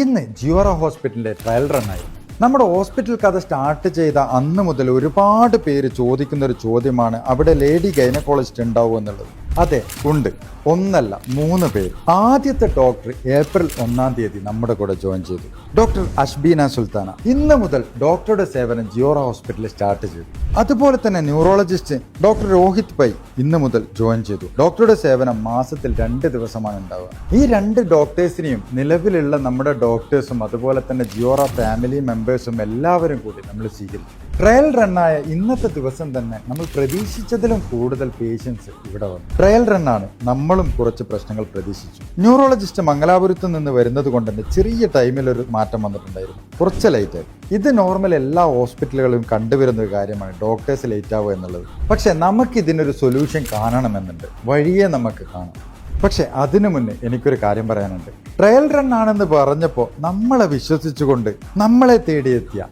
ഇന്ന് ജിയോറ ഹോസ്പിറ്റലിന്റെ ട്രയൽ റണ്ണായി. നമ്മുടെ ഹോസ്പിറ്റൽ കഥ സ്റ്റാർട്ട് ചെയ്ത അന്ന് മുതൽ ഒരുപാട് പേര് ചോദിക്കുന്ന ഒരു ചോദ്യമാണ്, അവിടെ ലേഡി ഗൈനക്കോളജിസ്റ്റ് ഉണ്ടാവും എന്നുള്ളത്. അതെ, ഉണ്ട്. ഒന്നല്ല, 3 പേര്. ആദ്യത്തെ ഡോക്ടർ ഏപ്രിൽ 1-ാം തീയതി നമ്മുടെ കൂടെ ജോയിൻ ചെയ്തു. ഡോക്ടർ അഷ്ബീന സുൽത്താന. ഇന്ന് മുതൽ ഡോക്ടറുടെ സേവനം ജിയോറ ഹോസ്പിറ്റലിൽ സ്റ്റാർട്ട് ചെയ്തു. അതുപോലെ തന്നെ ന്യൂറോളജിസ്റ്റ് ഡോക്ടർ രോഹിത് പൈ ഇന്ന് മുതൽ ജോയിൻ ചെയ്തു. ഡോക്ടറുടെ സേവനം മാസത്തിൽ 2 ദിവസമാണ് ഉണ്ടാവുക. ഈ 2 ഡോക്ടേഴ്സിനെയും നിലവിലുള്ള നമ്മുടെ ഡോക്ടേഴ്സും അതുപോലെ തന്നെ ജിയോറ ഫാമിലി മെമ്പേഴ്സും എല്ലാവരും കൂടി നമ്മൾ സ്വീകരിച്ചു. ട്രയൽ റണ്ണായ ഇന്നത്തെ ദിവസം തന്നെ നമ്മൾ പ്രതീക്ഷിച്ചതിലും കൂടുതൽ പേഷ്യൻസ് ഇവിടെ വന്നു. ട്രയൽ റണ്ണാണ്, നമ്മളും കുറച്ച് പ്രശ്നങ്ങൾ പ്രതീക്ഷിച്ചു. ന്യൂറോളജിസ്റ്റ് മംഗലാപുരത്ത് നിന്ന് വരുന്നത് കൊണ്ട് തന്നെ ചെറിയ ടൈമിൽ ഒരു മാറ്റം വന്നിട്ടുണ്ടായിരുന്നു, കുറച്ച് ലേറ്റായി. ഇത് നോർമൽ എല്ലാ ഹോസ്പിറ്റലുകളിലും കണ്ടുവരുന്ന ഒരു കാര്യമാണ്, ഡോക്ടേഴ്സ് ലേറ്റ് ആവുക എന്നുള്ളത്. പക്ഷെ നമുക്ക് ഇതിനൊരു സൊല്യൂഷൻ കാണണമെന്നുണ്ട്, വഴിയെ നമുക്ക് കാണാം. പക്ഷെ അതിനു മുന്നേ എനിക്കൊരു കാര്യം പറയാനുണ്ട്. ട്രയൽ റൺ ആണെന്ന് പറഞ്ഞപ്പോൾ നമ്മളെ വിശ്വസിച്ചുകൊണ്ട് നമ്മളെ തേടിയെത്തിയ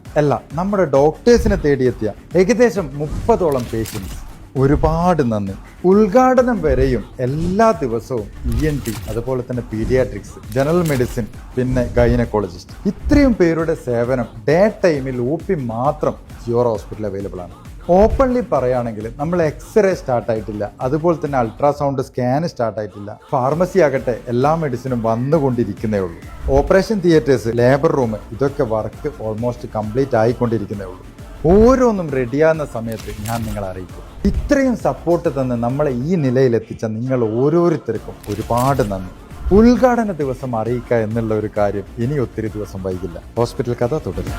നമ്മുടെ ഡോക്ടേഴ്സിനെ തേടിയെത്തിയ ഏകദേശം 30ഓളം പേഷ്യൻസ്, ഒരുപാട് നന്ദി. ഉദ്ഘാടനം വരെയും എല്ലാ ദിവസവും ENT, അതുപോലെ തന്നെ പീഡിയാട്രിക്സ്, ജനറൽ മെഡിസിൻ, പിന്നെ ഗൈനക്കോളജിസ്റ്റ്, ഇത്രയും പേരുടെ സേവനം ഡേ ടൈമിൽ OP മാത്രം ജിയോറ ഹോസ്പിറ്റലിൽ അവൈലബിൾ ആണ്. ഓപ്പൺലി പറയുകയാണെങ്കിൽ നമ്മൾ എക്സ്റേ സ്റ്റാർട്ടായിട്ടില്ല, അതുപോലെ തന്നെ അൾട്രാസൗണ്ട് സ്കാൻ സ്റ്റാർട്ടായിട്ടില്ല. ഫാർമസി ആകട്ടെ എല്ലാ മെഡിസിനും വന്നുകൊണ്ടിരിക്കുന്നേ ഉള്ളൂ. ഓപ്പറേഷൻ തിയേറ്റേഴ്സ്, ലേബർ റൂം, ഇതൊക്കെ വർക്ക് ഓൾമോസ്റ്റ് കംപ്ലീറ്റ് ആയിക്കൊണ്ടിരിക്കുന്നേ ഉള്ളൂ. ഓരോന്നും റെഡിയാകുന്ന സമയത്ത് ഞാൻ നിങ്ങളെ അറിയിക്കും. ഇത്രയും സപ്പോർട്ട് തന്ന് നമ്മളെ ഈ നിലയിലെത്തിച്ച നിങ്ങൾ ഓരോരുത്തർക്കും ഒരുപാട് നന്ദി. ഉദ്ഘാടന ദിവസം അറിയിക്കുക എന്നുള്ള ഒരു കാര്യം ഇനി ഒത്തിരി ദിവസം വൈകില്ല. ഹോസ്പിറ്റൽ കഥ തുടരും.